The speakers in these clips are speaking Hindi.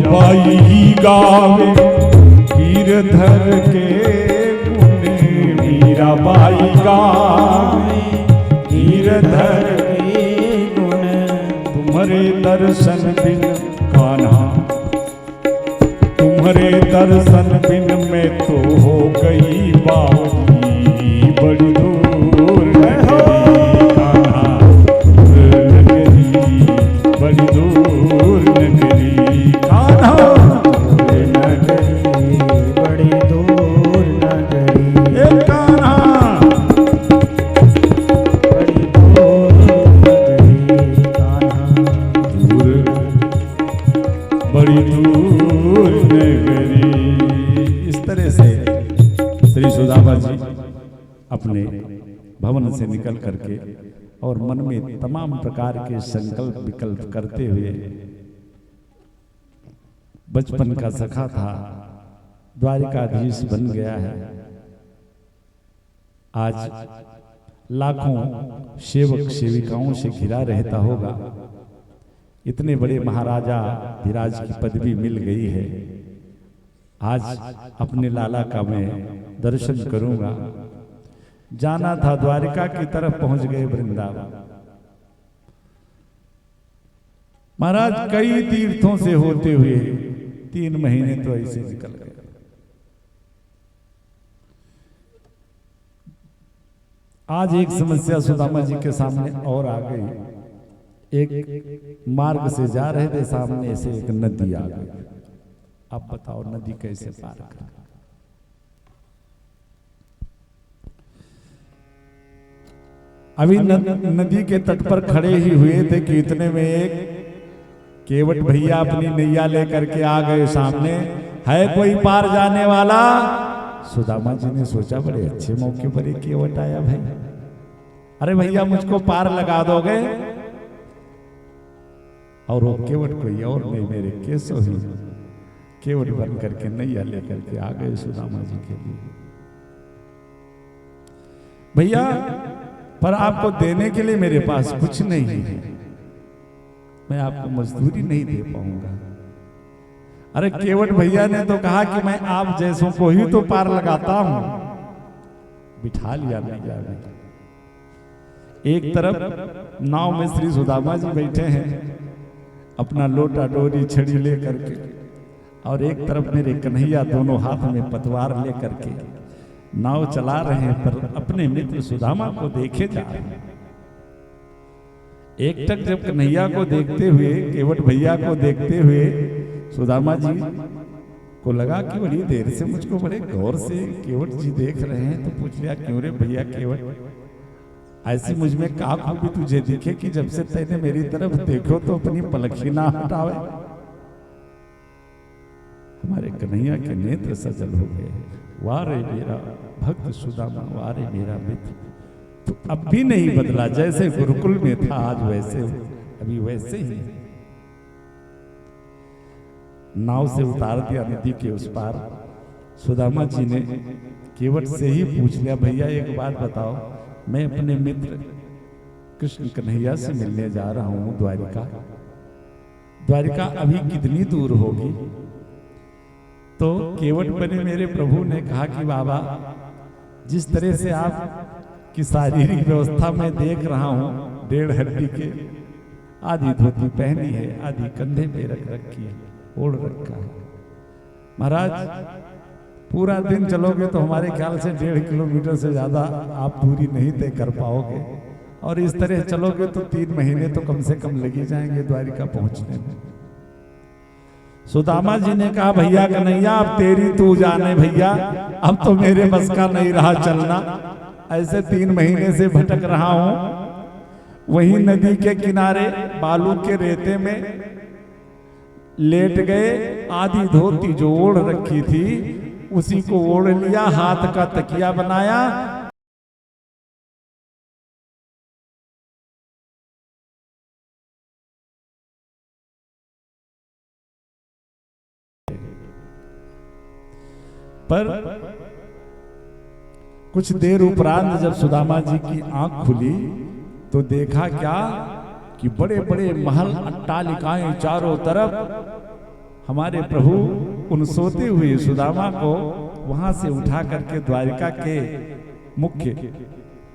मीराबाई गावे गिरधर के गुण, मीराबाई गावे गिरधर के गुण, तुम्हारे दर्शन बिन कान्हा, तुम्हारे दर्शन बिन मैं तो हो गई बावली, बड़ी दूर नगरी कान्हा, नगरी बड़ी दूर नगरी कान्हा, नगरी बड़ी दूर नगरी कान्हा, बड़ी दूर नगरी कान्हा, दूर बड़ी दूर नगरी। इस तरह से श्री सुदामा जी अपने भवन से निकल करके और मन में तमाम प्रकार के संकल्प विकल्प करते हुए, बचपन का सखा था, द्वारिकाधीश बन गया है, आज लाखों सेवक सेविकाओं से घिरा रहता होगा, इतने बड़े महाराजा धीराज की पदवी मिल गई है, आज अपने लाला का मैं दर्शन करूंगा। जाना था द्वारिका की तरफ, पहुंच गए वृंदावन। महाराज कई तीर्थों से होते हुए 3 महीने तो ऐसे निकल गए। आज एक समस्या सुदामा जी के सामने और आ गई। एक मार्ग से जा रहे थे, सामने से एक नदी आ गई। अब बताओ नदी कैसे पार करें? अभी नदी के तट पर खड़े ही हुए थे कि इतने में एक केवट भैया अपनी नैया लेकर के आ गए सामने। है कोई पार जाने वाला? सुदामा जी ने सोचा बड़े अच्छे मौके पर एक केवट आया भाई। अरे भैया मुझको पार लगा दोगे? और वो केवट कोई और नहीं, मेरे केशव ही केवट बन करके नैया लेकर के आ गए सुदामा जी के लिए। भैया पर आपको देने के लिए मेरे पास कुछ नहीं है, मैं आपको मजदूरी नहीं दे पाऊंगा। अरे केवट भैया ने तो कहा कि मैं आप जैसों को ही तो पार लगाता हूं। बिठा लिया नैया में। एक तरफ नाव में श्री सुदामा जी बैठे हैं अपना लोटा डोरी छड़ी ले करके, और एक तरफ मेरे कन्हैया दोनों हाथ में पतवार ले करके नाव चला रहे हैं, पर अपने मित्र सुदामा को देखे जा रहे हैं। एक टक जब कन्हैया को देखते हुए, केवट भैया को देखते हुए सुदामा जी को लगा कि बड़ी देर से मुझको बड़े गौर से केवट जी देख रहे हैं, तो पूछ लिया क्यों रे भैया केवट, ऐसी मुझ में का खूबी तुझे दिखे कि जब से तैने मेरी तरफ देखो तो अपनी पलक ही ना हटावे? हमारे कन्हैया के नेत्र सजल हो गए। वारे मेरा भक्त सुदामा, वारे मेरा मित्र, तो अब भी नहीं बदला, जैसे गुरुकुल में था आज वैसे अभी वैसे ही। नाव से उतार दिया नदी के उस पार। सुदामा जी ने केवट से ही पूछ लिया, भैया एक बात बताओ, मैं अपने मित्र कृष्ण कन्हैया से मिलने जा रहा हूं द्वारिका। द्वारिका अभी कितनी दूर होगी? तो केवट बने मेरे प्रभु ने कहा कि बाबा जिस तरह से आप की शारीरिक व्यवस्था में देख रहा हूं, 1.5 हड्डी के, आधी धोती पहनी है, आधी कंधे पे रख रखी है, ओढ़ रखा है। महाराज पूरा दिन चलोगे तो हमारे ख्याल से 1.5 किलोमीटर से ज्यादा आप दूरी नहीं तय कर पाओगे, और इस तरह चलोगे तो 3 महीने तो कम से कम लग ही जाएंगे द्वारिका पहुंचने में। सुदामा जी ने कहा भैया कन्हैया अब तेरी तू जाने भैया, अब तो मेरे बस का नहीं रहा चलना, ऐसे 3 महीने से भटक रहा हूं। वहीं नदी के किनारे बालू के रेते में लेट गए, आधी धोती जो ओढ़ रखी थी उसी को ओढ़ लिया, हाथ का तकिया बनाया, पर कुछ देर उपरांत जब सुदामा जी की आंख खुली तो देखा क्या कि बड़े बड़े महल अट्टालिकाएं चारों तरफ, हमारे प्रभु उन सोते हुए सुदामा को वहां से उठा करके द्वारिका के मुख्य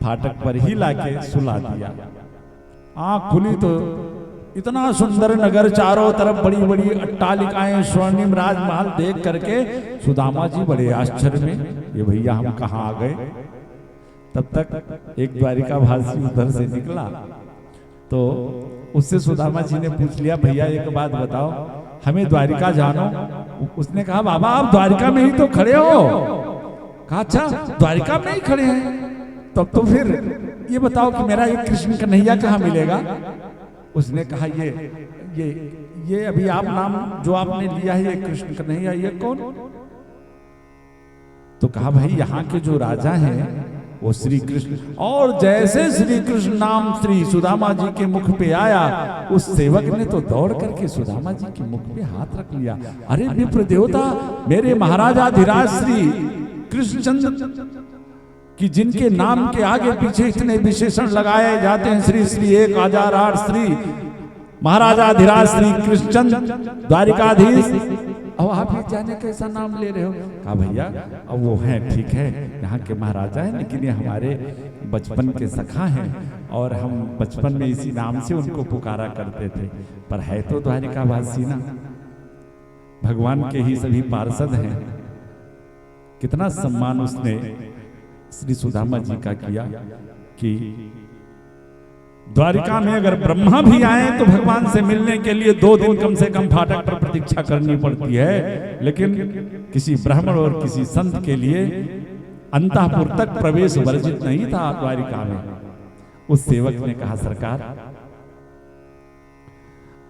फाटक पर ही लाके सुला दिया। आंख खुली तो इतना सुंदर नगर, चारों तरफ बड़ी बड़ी अट्टालिकाएं, स्वर्णिम राजमहल देख करके सुदामा जी बड़े आश्चर्य में, ये भैया हम कहाँ आ गए। तब तक एक द्वारिका भासी उधर से निकला तो उससे सुदामा जी ने पूछ लिया, भैया एक बात बताओ, हमें द्वारिका जानो। उसने कहा, बाबा आप द्वारिका में ही तो खड़े हो। कहा, अच्छा द्वारिका में ही खड़े हैं, तब तो फिर ये बताओ कि मेरा ये कृष्ण कन्हैया कहाँ मिलेगा। उसने कहा, ये अभी आप नाम जो आपने लिया है, ये कृष्ण कन्हैया, ये कौन। तो कहा, भाई यहाँ के जो राजा हैं वो श्री कृष्ण। और जैसे श्री कृष्ण नाम श्री सुदामा जी के मुख पे आया, उस सेवक ने तो दौड़ करके सुदामा जी के मुख पे हाथ रख लिया। अरे विप्र देवता, मेरे महाराजाधिराज श्री कृष्णचंद्र कि जिनके नाम के आगे पीछे इतने विशेषण लगाए जाते हैं, श्री श्री 1008 श्री महाराजाधिराज श्री कृष्णचंद्र द्वारिकाधीश, अब आप ये जाने कैसा नाम ले रहे हो। कहा, भैया अब वो हैं, ठीक है, यहाँ के महाराजा हैं, लेकिन ये हमारे बचपन के सखा हैं और हम बचपन में इसी नाम से उनको पुकारा करते थे, पर है तो द्वारिकावासी ना, भगवान के ही सभी पार्षद हैं। कितना सम्मान उसने श्री सुदामा जी का किया कि द्वारिका में अगर ब्रह्मा भी आए तो भगवान से मिलने के लिए 2 दिन कम से कम फाटक पर प्रतीक्षा करनी पड़ती है, लेकिन किसी ब्राह्मण और किसी संत के लिए अंतःपुर तक प्रवेश वर्जित नहीं था द्वारिका में। उस सेवक ने कहा, सरकार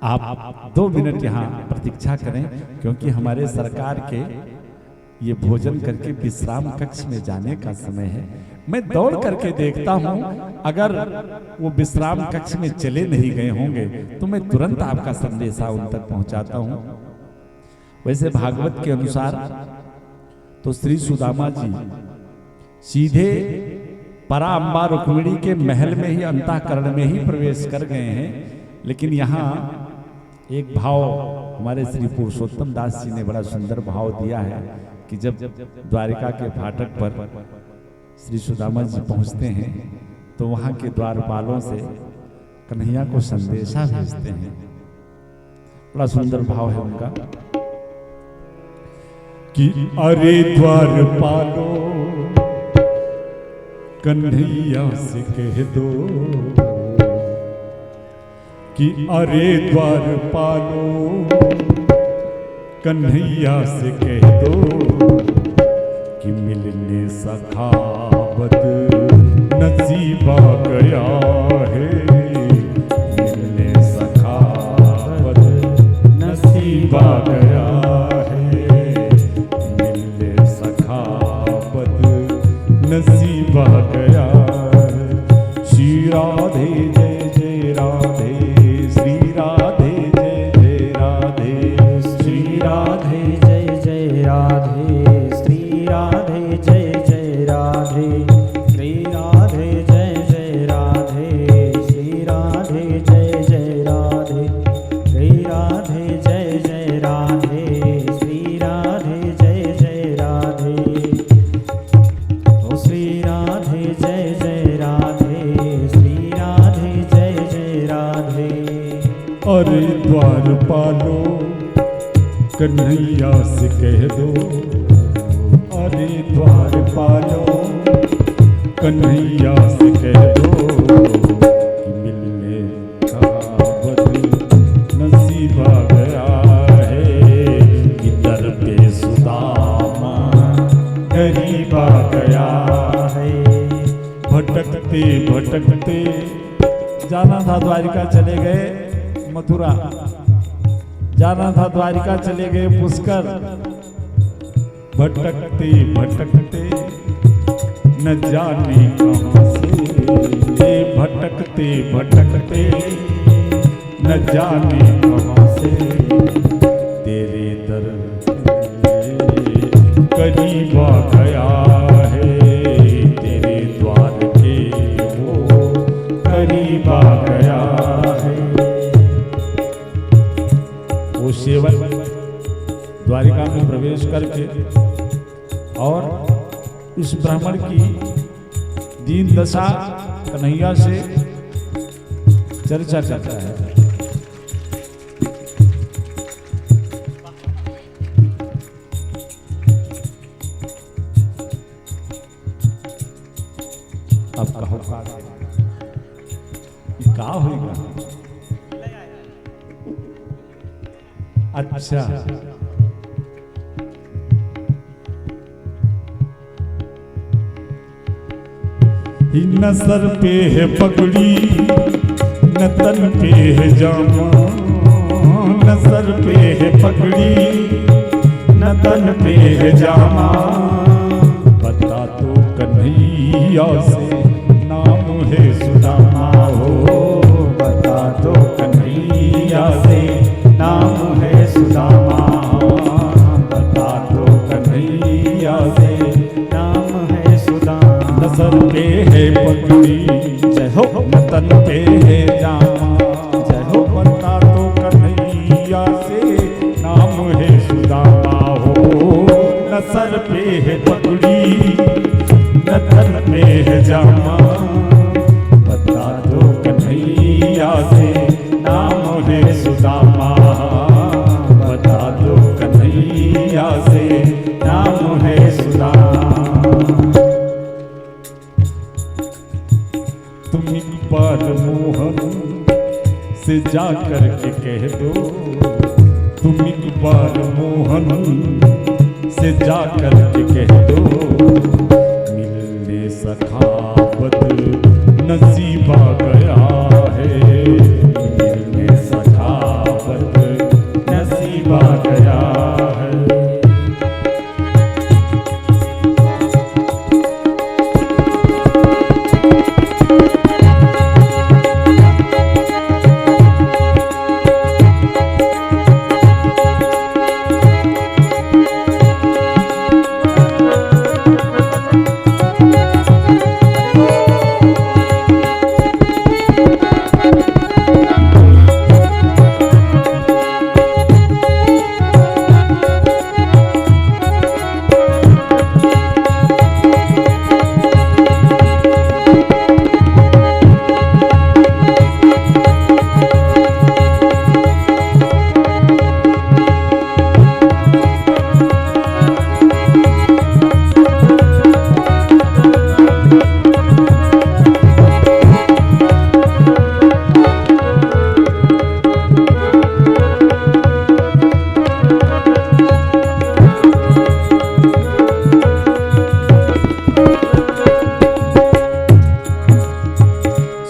आप 2 मिनट यहाँ प्रतीक्षा करें, क्योंकि हमारे सरकार के ये भोजन करके विश्राम कक्ष में जाने का समय है। मैं दौड़ करके देखता हूं, अगर वो विश्राम कक्ष में चले नहीं गए होंगे तो मैं तुरंत आपका संदेशा उन तक पहुंचाता हूं। वैसे भागवत के अनुसार तो श्री सुदामा जी सीधे पराअंबा रुक्मिणी के महल में ही, अंतःकरण में ही प्रवेश कर गए हैं, लेकिन यहाँ एक भाव हमारे श्री पुरुषोत्तम दास जी ने बड़ा सुंदर भाव दिया है कि जब द्वारिका के फाटक पर श्री सुदामा जी पहुंचते हैं तो वहां के द्वारपालों से कन्हैया को संदेशा भेजते हैं। बड़ा सुंदर भाव है उनका कि अरे द्वारपालो कन्हैया से कह दो, कि अरे द्वारपालो कन्हैया से कह दो कि मिलने सखावत नसीबा गया है, मिलने सखावत नसीबा गया है, मिलने सखावत नसीबा गया है। श्री राधे जय जय राधे, श्री राधे जय जय राधे, श्री राधे जय जय राधे, श्री राधे जय जय राधे, श्री राधे जय जय राधे, श्री राधे जय जय राधे, श्री राधे जय जय राधे, श्री राधे जय जय राधे, ओ श्री राधे जय जय राधे, श्री राधे जय जय राधे। अरे द्वारपालो कन्हैया से कह दो, अरे द्वारपालो कन्हैया से कह दो कि मिलने सखावत नसीबा गया है, कि दर पे सुदामा गरीबा गया है। भटकते भटकते जाना था द्वारिका, चले गए मथुरा, जाना था द्वारिका, चले गए पुष्कर। भटकते भटकते न जाने कहां से, भटकते भटकते न जाने कहां से, तेरे दर करीब आ गया है, तेरे द्वार के वो करीब आ गया है। वो सेवक करके और इस ब्राह्मण की दीन दशा कन्हैया से चर्चा करता है। अब कहो का होगा? अच्छा, न सर पे है पगड़ी न तन पे है जामा, न सर पे है पगड़ी न तन पे है जामा, बता तो कन्हैया से नाम है सुदामा हो, बता तो कन्हैया से नाम है सुदामा, बता तो कन्हैया से नाम है सुदामा। न सर पे है पगड़ी जय हो न तन पे है जामा, जय हो बता तो कन्हैया से नाम है सुदामा हो, न सर पे है पगड़ी न तन पे है जामा, बता दो कन्हैया से नाम है सुदामा, बता दो कन्हैया से नाम है सुदामा। तुम एक बार मोहन से जा कर के कह दो, तुम एक बार मोहन से जा कर के कह दो, मिलने सखावत नसीबा गया है, मिलने सखावत नसीबा गया है।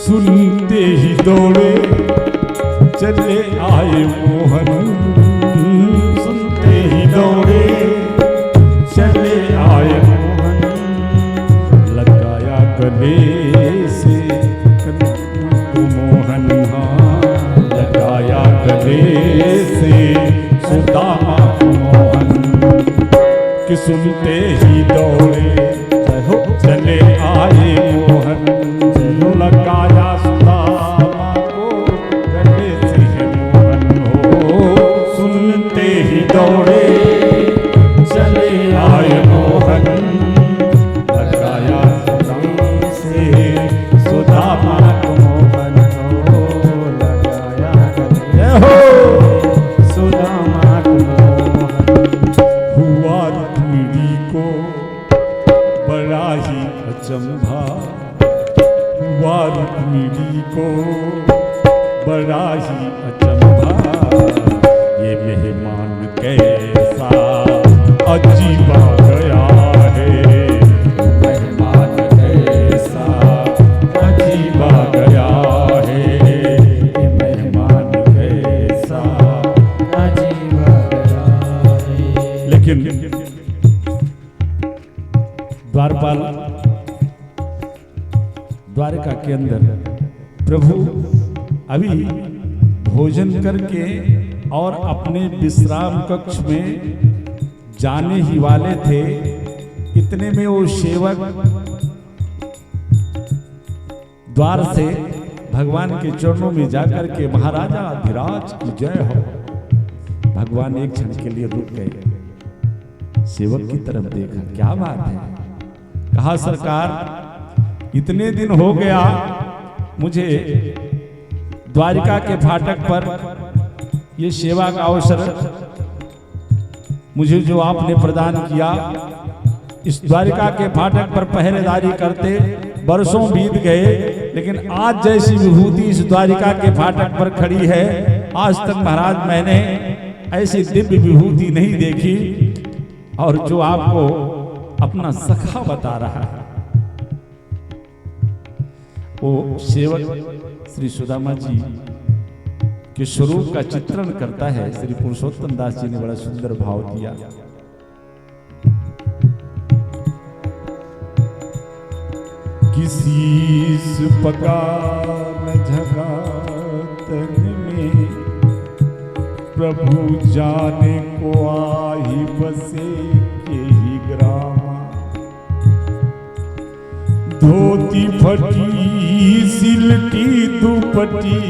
सुनते ही दौड़े चले आए मोहन, सुनते ही दौड़े चले आए मोहन, लगाया गले से मोहन, हाँ लगाया गले से सुदामा मोहन, कि सुनते ही दौड़े चले आए मोहन, लगाया सुदामा को गले से मोहन हो, सुनते ही दौड़े चले आए मोहन, लगाया सुदामा से सुदामा को मोहन हो, लगाया गले हो सुदामा को मोहन। हुआ रुक्मिणी को बड़ा ही अचंभा, हुआ रुक्मिणी को बड़ा ही अचंभा, ये मेहमान कैसा अजीबा गया है, मेहमान कैसा अजीबा गया है, ये मेहमान कैसा अजीबा गया है। लेकिन द्वारपाल द्वारका के अंदर प्रभु अभी भोजन करके और अपने विश्राम कक्ष में जाने ही वाले थे, इतने में वो सेवक द्वार से भगवान के चरणों में जाकर के महाराजा अधिराज की जय हो, भगवान एक क्षण के लिए रुक गए। सेवक की तरफ देखा, क्या बात है। कहा सरकार इतने दिन हो गया मुझे द्वारिका के फाटक पर ये सेवा का अवसर मुझे जो आपने प्रदान किया, इस द्वारिका के फाटक पर पहरेदारी करते बरसों बीत गए, लेकिन आज जैसी विभूति इस द्वारिका के फाटक पर खड़ी है, आज तक महाराज मैंने ऐसी दिव्य विभूति नहीं देखी। और जो आपको अपना सखा बता रहा है वो सेवक श्री सुदामा जी के स्वरूप का चित्रण करता है। श्री पुरुषोत्तम दास जी ने बड़ा सुंदर भाव दिया। किसी पका न झगा तन में प्रभु जाने को आही बसे के ही ग्राम। धोती फटी सिलटी दुपटी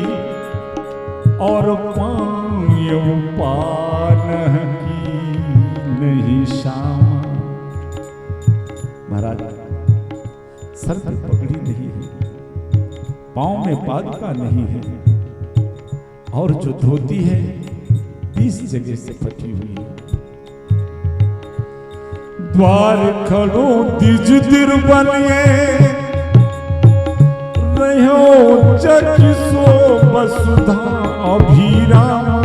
और पानियों पान की नहीं शाम। महाराज सर पे पगड़ी नहीं है, पांव में पादुका नहीं है, और जो धोती है 20 जगह से फटी हुई है। द्वार खड़ो दिज दिर बनिए रहो चकिसो वसुधा अभिरामा।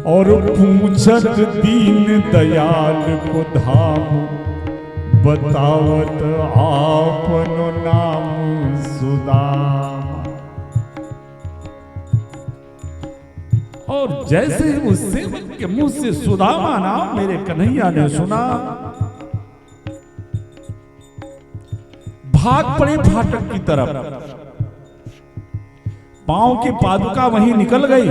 और पूछत दीन दयाल को धाम बतावत आपनो नाम सुदामा। और जैसे ही उस सेवक के मुंह से सुदामा नाम मेरे कन्हैया ने सुना, भाग पड़े फाटक की तरफ। पांव की पादुका वहीं निकल गई,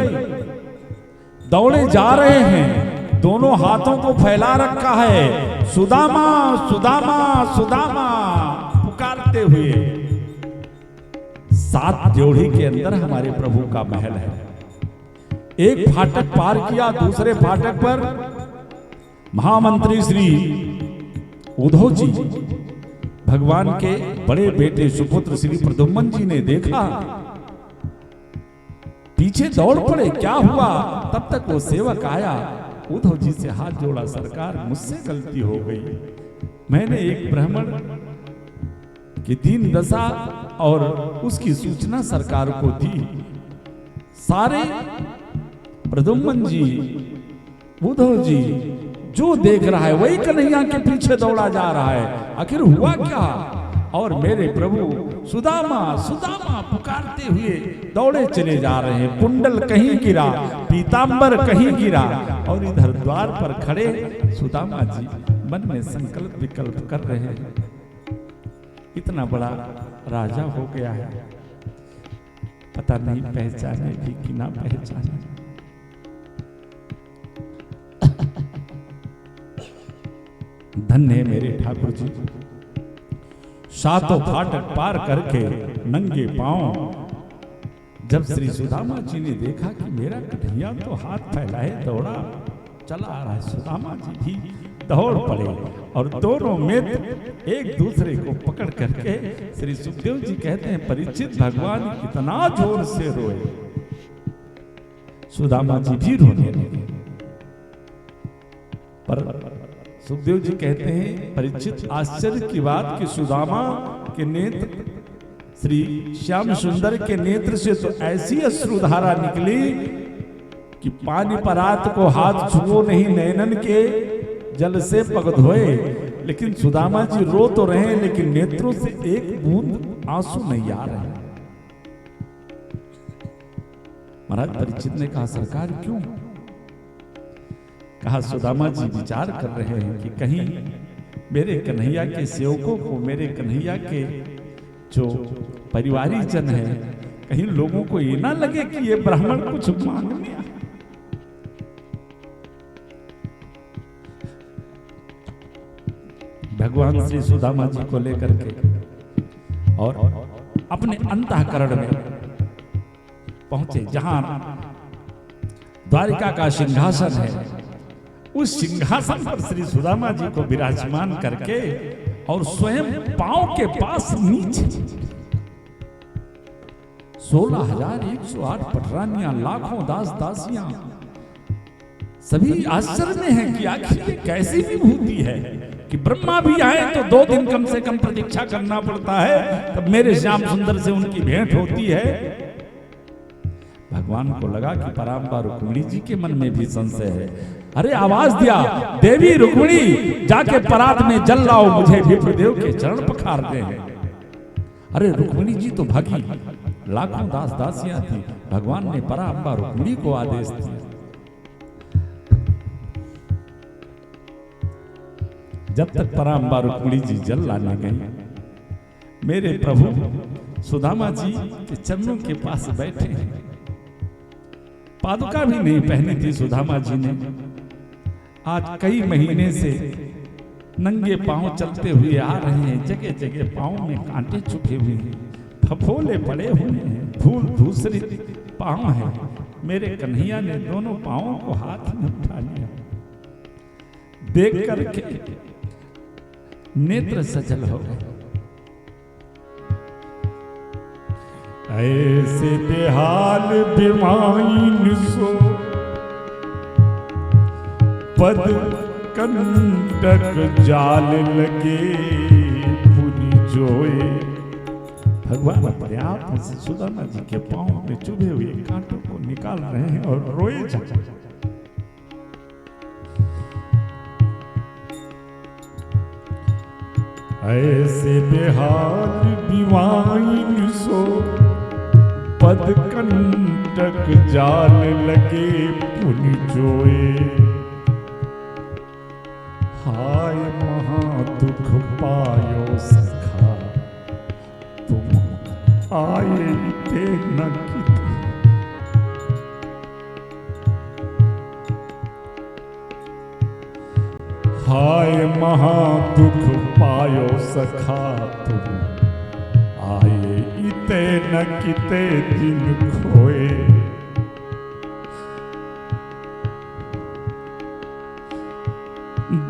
दौड़े जा रहे हैं, दोनों हाथों को फैला रखा है, सुदामा सुदामा सुदामा पुकारते हुए। 7 ड्योढ़ी के अंदर हमारे प्रभु का महल है। एक फाटक पार किया, दूसरे फाटक पर महामंत्री श्री उद्धव जी भगवान के बड़े बेटे सुपुत्र श्री प्रद्युम्न जी ने देखा, पीछे दौड़ पड़े, क्या हुआ। तब तक वो सेवक आया, उद्धव जी से हाथ जोड़ा, सरकार मुझसे गलती हो गई, मैंने एक ब्राह्मण की दीन दशा और उसकी सूचना सरकार को दी। सारे प्रद्युम्न जी उद्धव जी जो देख रहा है वही कन्हैया के पीछे दौड़ा जा रहा है, आखिर हुआ क्या। और मेरे प्रभु सुदामा सुदामा पुकारते हुए दौड़े चले जा रहे हैं। कुंडल कहीं गिरा, पीतांबर कहीं गिरा, और इधर द्वार पर खड़े सुदामा जी मन में संकल्प विकल्प कर रहे हैं, इतना बड़ा राजा हो गया है, पता नहीं पहचाने भी कि ना पहचाने। धन्य मेरे ठाकुर जी, 7 फाटक पार करके नंगे पांव जब श्री सुदामा जी ने देखा कि मेरा कन्हैया तो हाथ फैलाए दौड़ा चला आ रहा है, सुदामा जी भी दौड़ पड़े और दोनों मित्र एक दूसरे को पकड़ करके, श्री सुखदेव जी कहते हैं परीक्षित भगवान इतना जोर से रोए, सुदामा जी भी रोने लगे। पर सुखदेव जी कहते हैं परीक्षित आश्चर्य की बात कि सुदामा के नेत्र श्री श्याम सुंदर के नेत्र से तो ऐसी अश्रुधारा निकली कि पानी परात को हाथ छुओ नहीं, नैनन के जल से पग धोए। लेकिन सुदामा जी रो तो रहे हैं, लेकिन नेत्रों से एक बूंद आंसू नहीं आ रहे। महाराज परीक्षित ने कहा सरकार क्यों। कहा सुदामा जी विचार कर रहे हैं कि कहीं मेरे कन्हैया के सेवकों को, मेरे कन्हैया के जो परिवारी जन है, कहीं लोगों को ये ना लगे कि ये ब्राह्मण कुछ मांगने आए। भगवान श्री सुदामा जी को लेकर के और अपने अंतःकरण में पहुंचे, जहां द्वारिका का सिंहासन है, उस सिंहासन पर श्री सुदामा जी को विराजमान करके और स्वयं पांव के पास नीचे 16,108 पटरानियां, लाखों दास दासियां, सभी आश्चर्य में हैं कि आखिर ये कैसी विभूति है कि ब्रह्मा भी आए तो 2 दिन कम से कम प्रतीक्षा करना पड़ता है, तब मेरे श्याम सुंदर से उनकी भेंट होती है। भगवान को लगा कि पराम्बा रुक्मिणी जी के मन में भी संशय है। अरे आवाज दिया, देवी रुक्मिणी जाके परात में जल लाओ, मुझे विप्रदेव के चरण पखारते हैं। अरे रुक्मिणी जी तो भागी, लाखों दास दासियां थी। भगवान ने पराम्बा रुक्मिणी को आदेश दिया। जब तक पराम्बा रुक्मिणी जी जल लाने गई, मेरे प्रभु सुदामा जी के चरणों के पास बैठे हैं। पादुका भी नहीं पहनी थी सुदामा जी ने। आज कई महीने से नंगे पांव चलते हुए आ रहे हैं, जगह जगह पांव में कांटे छुपे हुए हैं, फफोले पड़े हुए हैं, धूल धूसरी पांव है। मेरे कन्हैया ने दोनों पांवों को हाथ में उठा लिया। देख करके नेत्र सजल हो गए। ऐसे बेहाल बीमाइन सो पद कंटक जाल लगे पुनि जोए। भगवान अपने आप से सुदामा जी के पांव में चुभे हुए कांटों को निकाल रहे हैं और रोए जा। ऐसे बेहाल बीमाइन सो पद कंटक जाल लगे पुनि जोए। हाय महा दुख पायो सखा तुम आए थे न कित। हाय महा दुख पायो सखा तुम आए इते न किते दिन खोए।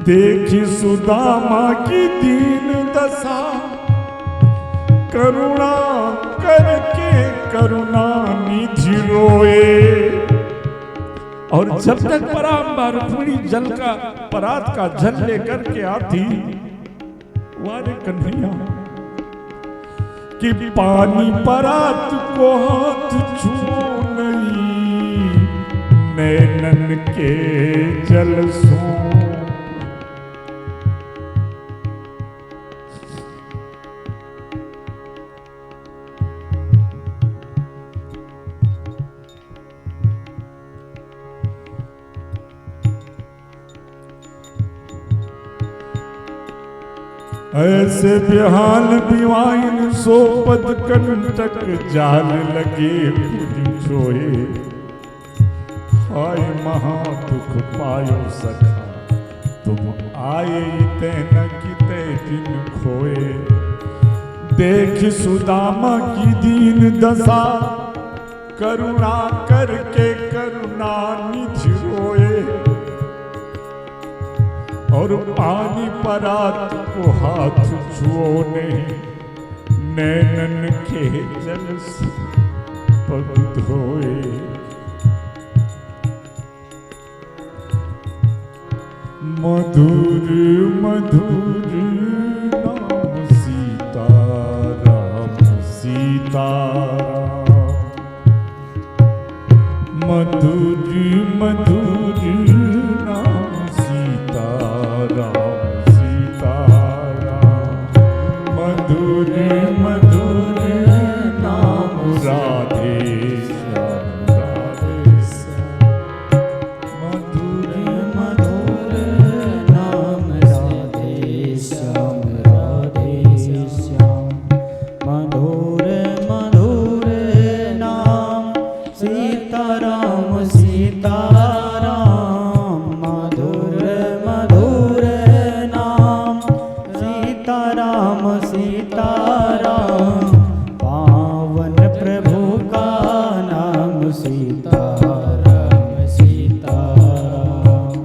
देखी सुदामा की दीन दशा करुणा करके करुणा निधि रोए। और जब तक पराम्बा रुक्मिणी जल का परात का जल लेकर के आती, वारे कन्हैया कि पानी परात को हाथ छुओ नहीं, नैनन के जल सो। ऐसे बेहाल बीवाइन सो पद कंटक जाल लगे पुनि जोए। हाय महा दुख पायो सखा तुम आए ते न किते दिन खोए। देख सुदामा की दीन दशा करुणा करके करुणा निधि रोए। और पानी परात को हाथ छुओ नहीं, नैनन के जल से पग धोए। मधुर मधुर नाम सीताराम सीताराम। मधुर मधुर नाम सीताराम सीताराम। मधुर मधुर नाम राधे श्याम राधे श्याम। मधुर मधुर नाम राधे श्याम राधे श्याम। मधुर मधुर नाम सीताराम सीताराम। मधुर मधुर नाम सीताराम सीताराम। पावन प्रभु का नाम सीताराम सीताराम।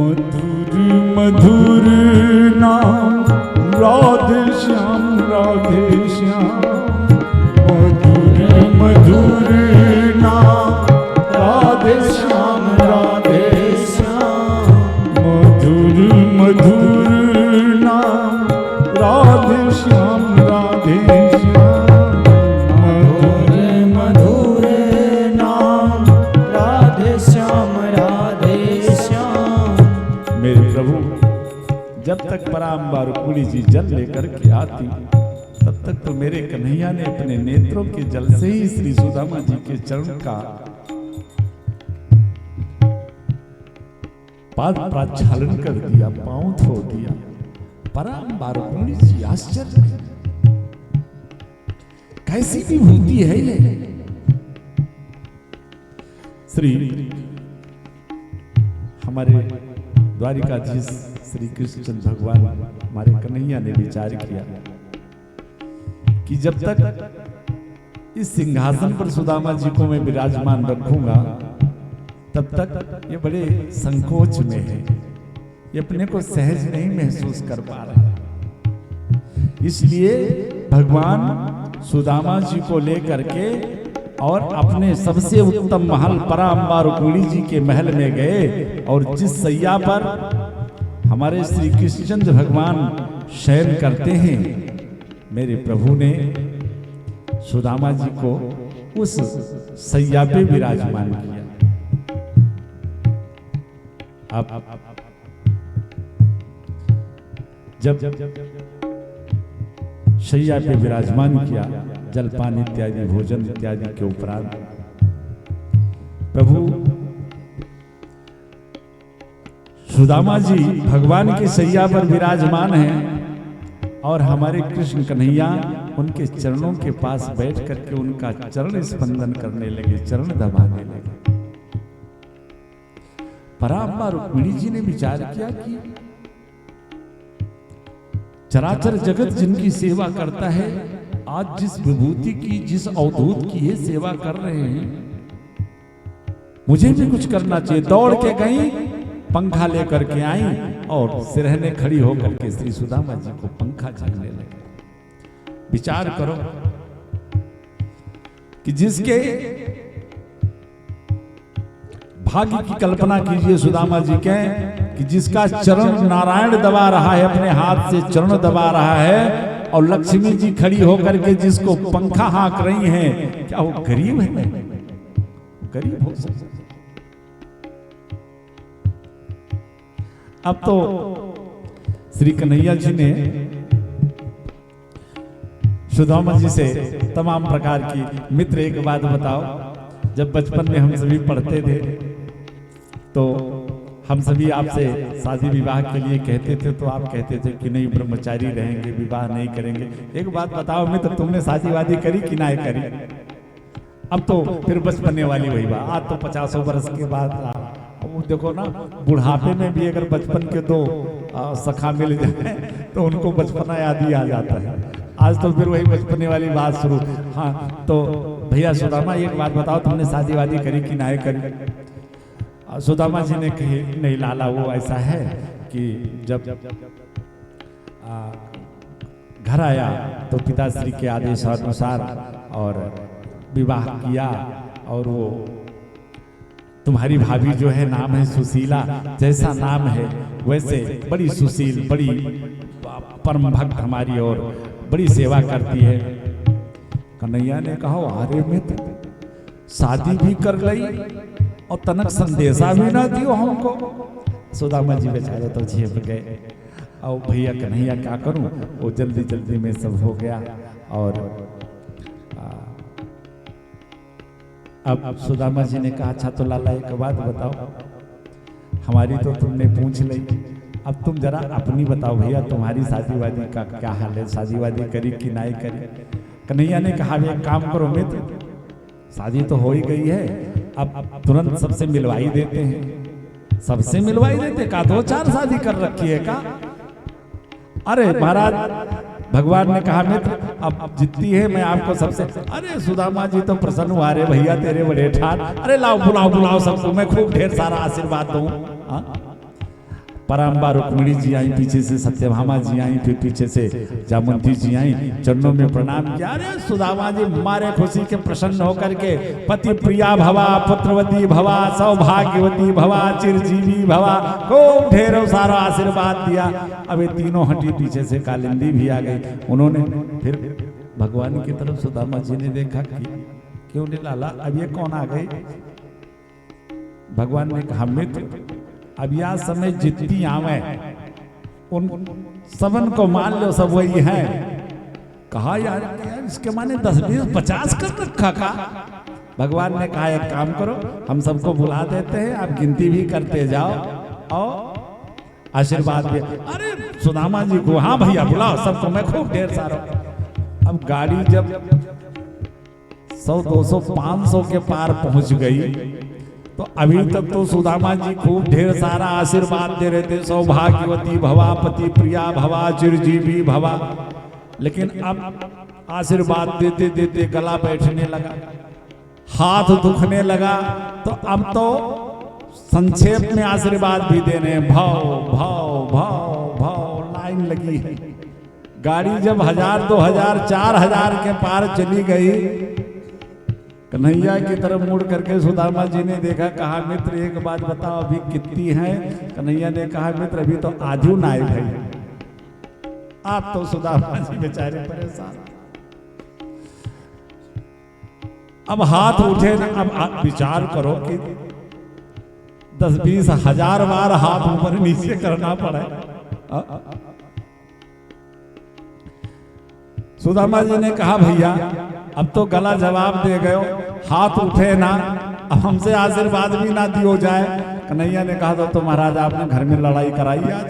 मधुर मधुर नाम राधे श्याम राधे श्याम। मधुर मधुर नाम राधे श्याम राधे श्याम। मधुर मधुर नाम राधे श्याम राधे श्याम। मधुर मधुर नाम राधे श्याम राधे श्याम। मेरे प्रभु जब तक पराम्बा रुक्मिणी जी जल लेकर के आती तब तक तो मेरे कन्हैया ने अपने नेत्रों के जल से ही श्री सुदामा जी के चरण का पाद प्रक्षालन कर दिया, पांव धो दिया। पराम्बा रुक्मिणी जी आश्चर्य, कैसी विभूति है ये। श्री हमारे द्वारिकाधीश श्री कृष्ण भगवान हमारे कन्हैया ने विचार किया कि जब तक इस सिंहासन पर सुदामा जी को मैं विराजमान रखूंगा तब तक ये बड़े संकोच में है, ये अपने को सहज नहीं महसूस कर पा रहे। इसलिए भगवान सुदामा जी को लेकर के और अपने सबसे उत्तम महल पराम्बा रुक्मिणी जी के महल में गए और जिस सैया पर हमारे श्री कृष्णचंद्र भगवान शयन करते हैं, मेरे प्रभु ने सुदामा जी को उस सैया पे विराजमान किया। अब जब शैया पे विराजमान किया, जलपान इत्यादि भोजन इत्यादि के उपरांत प्रभु सुदामा जी भगवान की सैया पर विराजमान हैं और हमारे कृष्ण कन्हैया उनके चरणों के पास बैठ करके उनका चरण स्पंदन करने लगे, चरण दबाने लगे। पराम्बा रुक्मिणी जी ने विचार किया कि चराचर जगत जिनकी सेवा करता है, आज जिस विभूति की, जिस अवधूत की ये सेवा कर रहे हैं, मुझे भी कुछ करना चाहिए। दौड़ के गई, पंखा लेकर के आई और सिरहने खड़ी होकर के श्री सुदामा जी को पंखा झलने लगे। विचार करो कि जिसके भाग्य की कल्पना कीजिए सुदामा जी के कि जिसका चरण नारायण दबा रहा है, अपने हाथ से चरण दबा रहा है और लक्ष्मी जी खड़ी होकर के जिसको पंखा हाँक रही हैं, क्या वो गरीब है? गरीब हो सकता। अब तो श्री कन्हैया जी ने सुदामा जी से तमाम प्रकार की, मित्र एक बात बताओ, जब बचपन में हम सभी पढ़ते थे तो हम सभी आपसे शादी विवाह के लिए कहते थे तो आप कहते थे कि नहीं ब्रह्मचारी रहेंगे, विवाह नहीं करेंगे। एक बात बताओ मित्र, तुमने शादी वादी करी कि ना करी? अब तो फिर बचपने वाली वही बात, आज तो 50 वर्ष के बाद वो देखो ना, बुढ़ापे में भी अगर बचपन के दो सखा मिल जाए तो उनको बचपना याद ही आ जाता है। आज तो फिर वही बचपने वाली बात शुरू। हाँ तो भैया सुदामा एक बात बताओ, तुमने शादी वादी करी कि ना करी? सुदामा जी ने कही नहीं लाला, वो ऐसा है कि जब घर आया तो पिताश्री के आदेश अनुसार और विवाह किया और वो तुम्हारी भाभी जो है नाम है सुशीला, जैसा नाम है वैसे बड़ी सुशील, बड़ी परम भक्त हमारी और बड़ी सेवा करती है। कन्हैया ने कहा अरे मित्र, शादी भी कर ली और तनक संदेशा भी ना दियो हमको। सुदामा जी बेचारे तो झेप गए। और भैया कन्हैया क्या करूं, वो जल्दी जल्दी में सब हो गया। और अब सुदामा जी ने कहा अच्छा तो लाला एक बात बताओ, हमारी तो तुमने पूछ ली, अब तुम जरा अपनी बताओ भैया, तुम्हारी शादी वादी का क्या हाल है, शादी वादी करी कि नहीं करी? कन्हैया ने कहा एक काम करो मित्र, शादी तो हो ही गई है, अब तुरंत सबसे मिलवाई देते हैं। सबसे मिलवाई देते का? 2-4 शादी कर रखी है का? अरे महाराज भगवान ने कहा मित्र अब जितनी है मैं आपको सबसे। अरे सुदामा जी तो प्रसन्न हुआ, रे भैया तेरे बड़े ठाट, अरे लाओ बुलाओ बुलाओ सबको, मैं खूब ढेर सारा आशीर्वाद दूं। पराम्बा रुक्मिणी जी आई, पीछे से सत्यभामा जी आई, फिर पीछे से जामवंती जी आई, चरणों में प्रणाम किया। अरे सुदामा जी मारे खुशी के प्रसन्न होकर के पति प्रिया भवा, पुत्रवती भवा, सौभाग्यवती भवा, चिरजीवी भवा, खूब ढेरों सारा आशीर्वाद दिया। अब ये तीनों हटी, पीछे से कालिंदी भी आ गई। उन्होंने फिर भगवान की तरफ सुदामा जी ने देखा कि क्यों नहीं लाला, अब ये कौन आ गई? भगवान ने कहा मित्र, अब यह समय जितनी आवे उन सबन को मान लो, सब वही है। कहा यार इसके माने 10 20 50 कर रखा का? भगवान ने कहा एक काम करो, हम सबको बुला देते हैं, आप गिनती भी करते जाओ और आशीर्वाद दे। अरे सुदामा जी को, हाँ भैया बुलाओ सबको, मैं खूब ढेर सारा। अब गाड़ी जब 100 200 500 के पार पहुंच गई तो अभी तक तो सुदामा जी खूब ढेर सारा आशीर्वाद दे रहे थे, सौभाग्यवती भवा, पति प्रिया भवा, चिरजीवी भवा। लेकिन अब आशीर्वाद देते देते गला बैठने लगा, हाथ दुखने लगा। तो अब तो संक्षेप में आशीर्वाद भी देने, भाव भाव भाव भाव लाइन लगी है। गाड़ी जब 1000 2000 4000 के पार चली गई, कन्हैया की तरफ मुड़ करके सुदामा जी ने देखा, कहा मित्र एक बात बताओ अभी कितनी है? कन्हैया ने कहा मित्र अभी तो आजू ना आए भाई। आप तो सुदामा जी बेचारे परेशान। अब हाथ उठे ना, अब आप विचार करो कि 10-20 हजार बार हाथ ऊपर नीचे करना पड़े। सुदामा जी ने कहा भैया अब तो गला जवाब दे गए, हाथ उठे ना, अब हमसे आशीर्वाद भी ना दियो जाए। कन्हैया ने कहा तो महाराज आपने घर में लड़ाई कराई आज।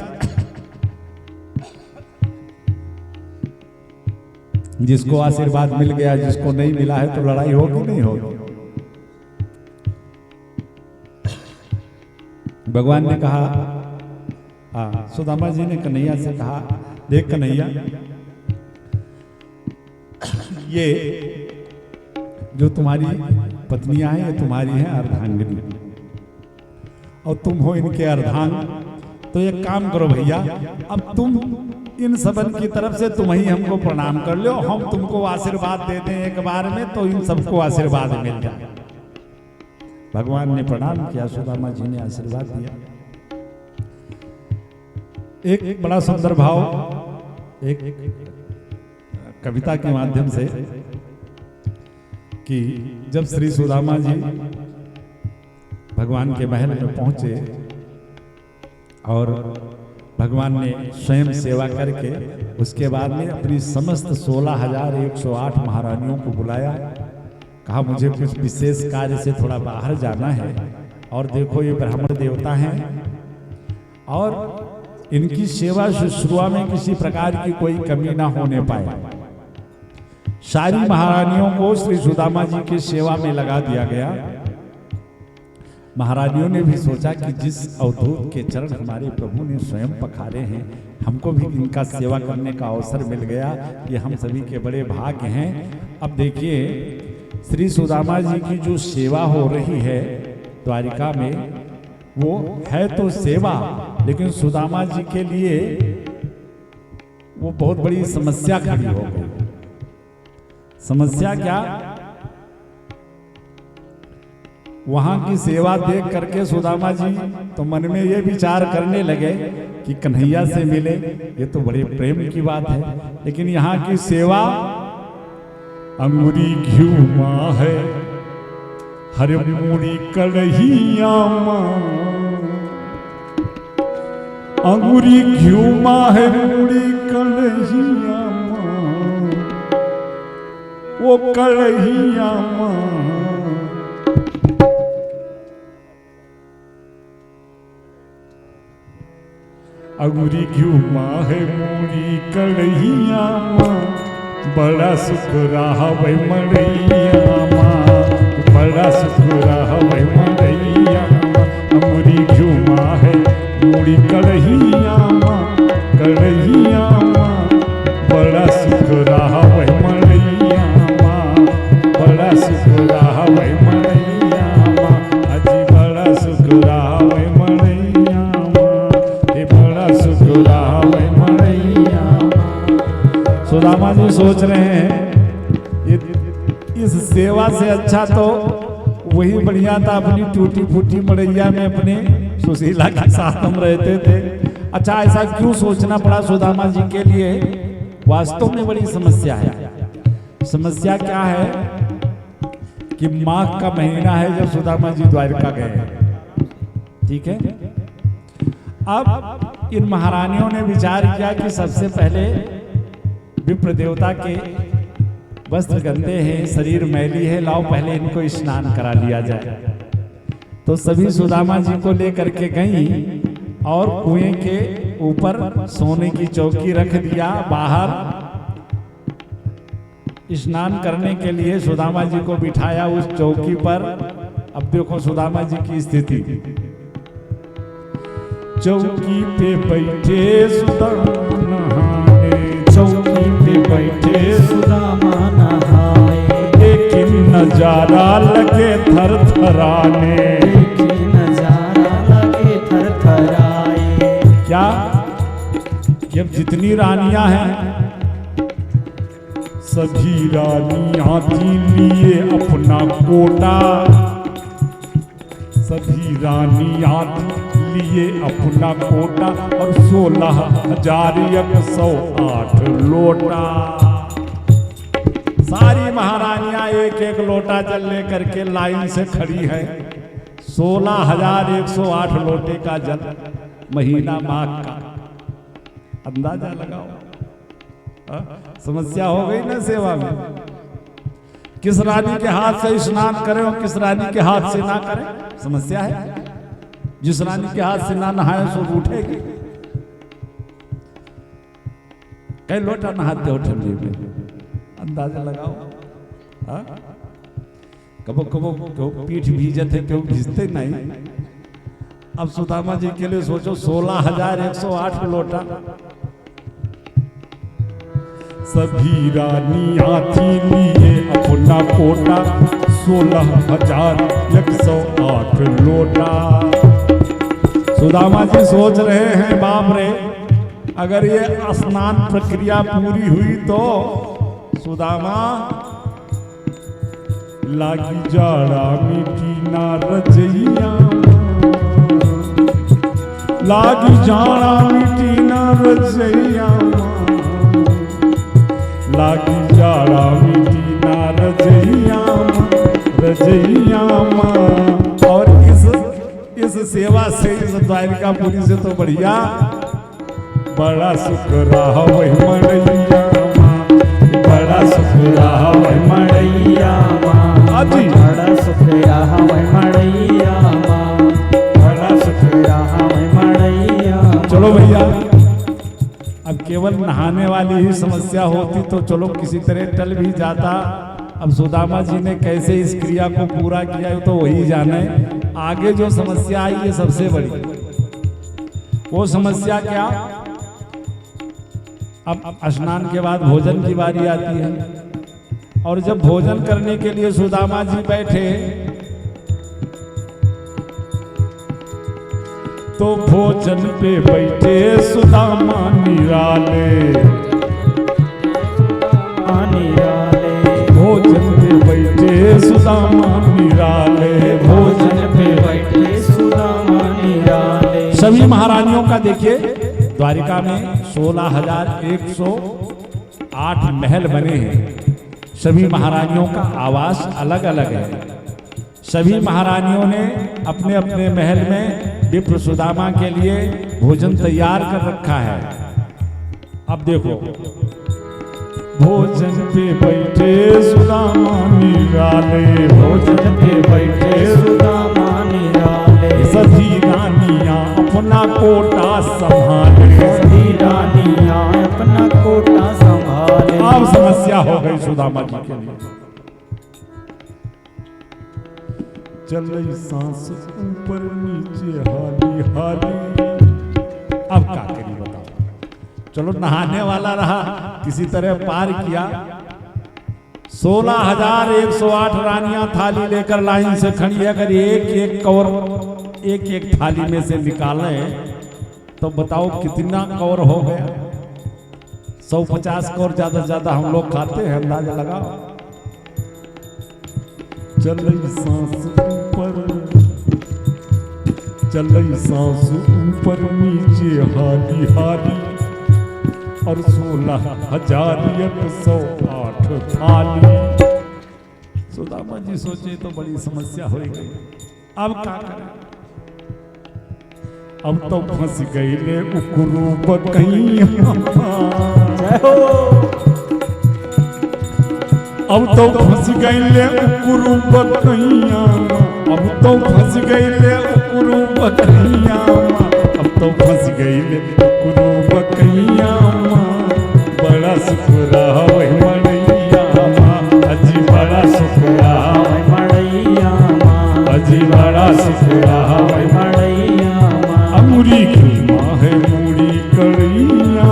जिसको आशीर्वाद मिल गया, जिसको नहीं मिला है तो लड़ाई होगी नहीं होगी? भगवान ने कहा, सुदामा जी ने कन्हैया से कहा देख कन्हैया, ये जो तुम्हारी पत्नियां हैं ये तुम्हारी हैं अर्धांगिनी, और तुम हो इनके अर्धांग। तो एक काम करो भैया, अब तुम इन सबन की तरफ से तुम ही हमको प्रणाम कर लो, हम तुमको आशीर्वाद दे दें एक बार में, तो इन सबको आशीर्वाद मिल जाए। भगवान ने प्रणाम किया, सुदामा जी ने आशीर्वाद दिया। एक बड़ा सुंदर भाव एक कविता के माध्यम से कि जब श्री सुदामा जी भगवान के महल में पहुंचे और भगवान ने स्वयं सेवा करके उसके बाद में अपनी समस्त 16,108 महारानियों को बुलाया। कहा मुझे कुछ विशेष कार्य से थोड़ा बाहर जाना है, और देखो ये ब्राह्मण देवता हैं और इनकी सेवा शुश्रूषा में किसी प्रकार की कोई कमी ना होने पाए। सारी महारानियों को श्री सुदामा जी की सेवा में लगा दिया गया। महारानियों ने भी सोचा कि जिस अवधूत के चरण हमारे प्रभु ने स्वयं पखारे हैं, हमको भी इनका सेवा करने का अवसर मिल गया, ये हम सभी के बड़े भाग्य हैं। अब देखिए श्री सुदामा जी की जो सेवा हो रही है द्वारिका में, वो है तो सेवा, लेकिन सुदामा जी के लिए वो बहुत बड़ी समस्या खड़ी हो गई। समस्या क्या? वहां की सेवा देख करके सुदामा जी तो मन में ये विचार करने लगे कि कन्हैया से मिले, ये तो बड़े प्रेम की बात है, लेकिन यहाँ की सेवा अंगुरी घिउ माँ है, हर मूड़ी कड़हिया माँ, अंगुरी घिउ माँ है मूड़ी कड़हिया माँ, वो कड़हिया माँ। अंगुरी घिउ माँ है मूड़ी कड़हिया माँ, बड़ा सुख रहबै मड़ैया माँ, बड़ा सुख रहबै मड़ैया माँ। अंगुरी घिउ माँ है मूड़ी कड़हिया माँ, कड़हिया माँ, बड़ा सुख रहबै मड़ैया माँ, बड़ा सुख रहबै मड़ैया माँ, अजी बड़ा सुख रहबै मड़ैया माँ। सुदामा जी सोच रहे हैं इस सेवा से अच्छा तो वही बढ़िया था, अपनी टूटी फूटी मड़ैया में अपने सुशीला के साथ हम रहते थे। अच्छा, ऐसा क्यों सोचना पड़ा सुदामा जी के लिए? वास्तव में बड़ी समस्या है। समस्या क्या है कि माघ का महीना है जब सुदामा जी द्वारिका गए, ठीक है। अब इन महारानियों ने विचार किया कि सबसे पहले विप्र देवता के वस्त्र गंदे हैं, शरीर मैली है, लाओ पहले इनको स्नान करा लिया जाए। तो सभी सुदामा जी को लेकर के गई और कुएं के ऊपर सोने की चौकी रख दिया। बाहर स्नान करने के लिए सुदामा जी को बिठाया उस चौकी पर। अब देखो सुदामा जी की स्थिति, चौकी पे बैठे सुदामा नहाने, चौकी पे बैठे सुदामा नहाए, लेकिन नजारा लगे थर थराने, लेकिन नजारा लगे थर थराए। क्या कि अब जितनी रानियां हैं सभी रानियां थी लिए अपना कोटा, सभी रानियां लिए अपना कोटा और 16,108 लोटा। सारी महारानियां एक एक लोटा जल ले करके लाइन से खड़ी है। 16,108 लोटे का जल, महीना माघ का, अंदाजा लगाओ। समस्या हो गई ना सेवा में। किस रानी के हाथ से स्नान करें और किस रानी के हाथ से ना करें, समस्या है। जिस रानी के हाथ से ना नहाए सो उठेगी। कई लोटा नहाते हो ठंडी में, अंदाजा लगाओ। कबो कबो पीठ भीजत है, क्यों भीजते नहीं। अब सुदामा जी के लिए सोचो 16,108 लोटा। सभी रानियां थी लिए अपना कोटा, 16,108 लोटा। सुदामा जी सोच रहे हैं, बाप रे, अगर ये स्नान प्रक्रिया पूरी हुई तो सुदामा लागी जाड़ा मिटी ना रजैया, लागी जाड़ा मिटी ना रजैया, लागी जाड़ा मिटी ना रजैया, रजैया। और इस सेवा से, इस द्वारिकापुरी से तो बढ़िया बड़ा सुख रहा वही मड़ैया, बड़ा सुख रहा वही मड़ैया, बड़ा सुख रहा वही मड़ैया, बड़ा सुख रहा वही मड़ैया। चलो भैया, अब केवल नहाने वाली ही समस्या होती तो चलो किसी तरह टल भी जाता। अब सुदामा जी ने कैसे इस क्रिया को पूरा किया तो वही जाने। आगे जो समस्या आई ये सबसे बड़ी। वो समस्या क्या? अब स्नान के बाद भोजन की बारी आती है, और जब भोजन करने के लिए सुदामा जी बैठे तो भोजन पे बैठे सुदामा निराले, भोजन पे बैठे सुदामा निराले, भोजन पे बैठे सुदामा निराले। सभी महारानियों का देखिए, द्वारिका में 16,108 महल बने हैं। सभी महारानियों का आवास अलग अलग है। सभी महारानियों ने अपने अपने महल में विप्र सुदामा के लिए भोजन तैयार कर रखा है। अब देखो, भोजन पे बैठे सुदामा निराले, भोजन पे बैठे सुदामा निराले, सभी रानियां अपना कोटा संभाले, सभी रानियां अपना कोटा संभाले। अब समस्या हो गई सुदामा जी के लिए। चले सांस ऊपर नीचे हाली हाली। अब क्या करी बताओ। चलो नहाने वाला रहा, किसी तरह पार किया। 16,108 रानियां थाली लेकर लाइन से खड़ी है। अगर एक एक थाली में से निकाले तो बताओ कितना कौर हो गया। 150 का और ज्यादा से ज्यादा हम लोग खाते हैं, अंदाजा लगाओ। चल सांस ऊपर, चल सांस ऊपर नीचे हाली हाली, और 16,108 थाली। सुदामा जी सोचे तो बड़ी समस्या हो गई, अब क्या करें? अब तो फंस गई ले उकरू बकैया, अब तो फंस गई ले उकरू बकैया, अब तो फंस गई ले उकरू बकैया, अब तो फंस गई ले उकरू बकैया, बड़ा शुक्र है मड़ैया, अजी बड़ा शुक्र है मड़ैया, अजी बड़ा शुक्र है मड़ैया। अमुरी की माँ है मूड़ी कड़ैया,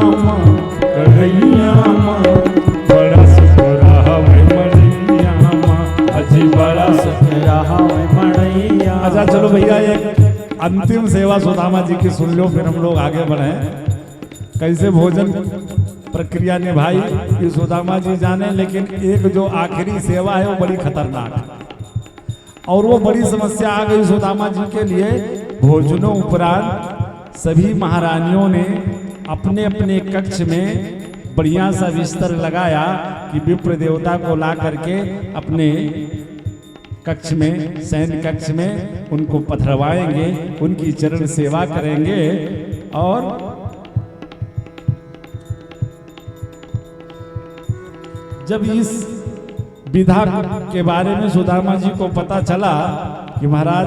कड़ैया, बड़ा शुक्र है मड़ैया, अजी बड़ा शुक्र है मड़ैया। अच्छा चलो भैया, एक अंतिम सेवा सुदामा जी की सुन लो, फिर हम लोग आगे बढ़े। कैसे भोजन प्रक्रिया निभाई ये सुदामा जी जाने, लेकिन एक जो आखिरी सेवा है वो बड़ी खतरनाक है, और वो बड़ी समस्या आ गई सुदामा जी के लिए। भोजनों उपरांत सभी महारानियों ने अपने अपने कक्ष में बढ़िया सा बिस्तर लगाया कि विप्र देवता को ला करके अपने कक्ष में, सैन्य कक्ष में उनको पथरवाएंगे, उनकी चरण सेवा करेंगे। और जब इस विधा के बारे में सुदामा जी को पता चला कि महाराज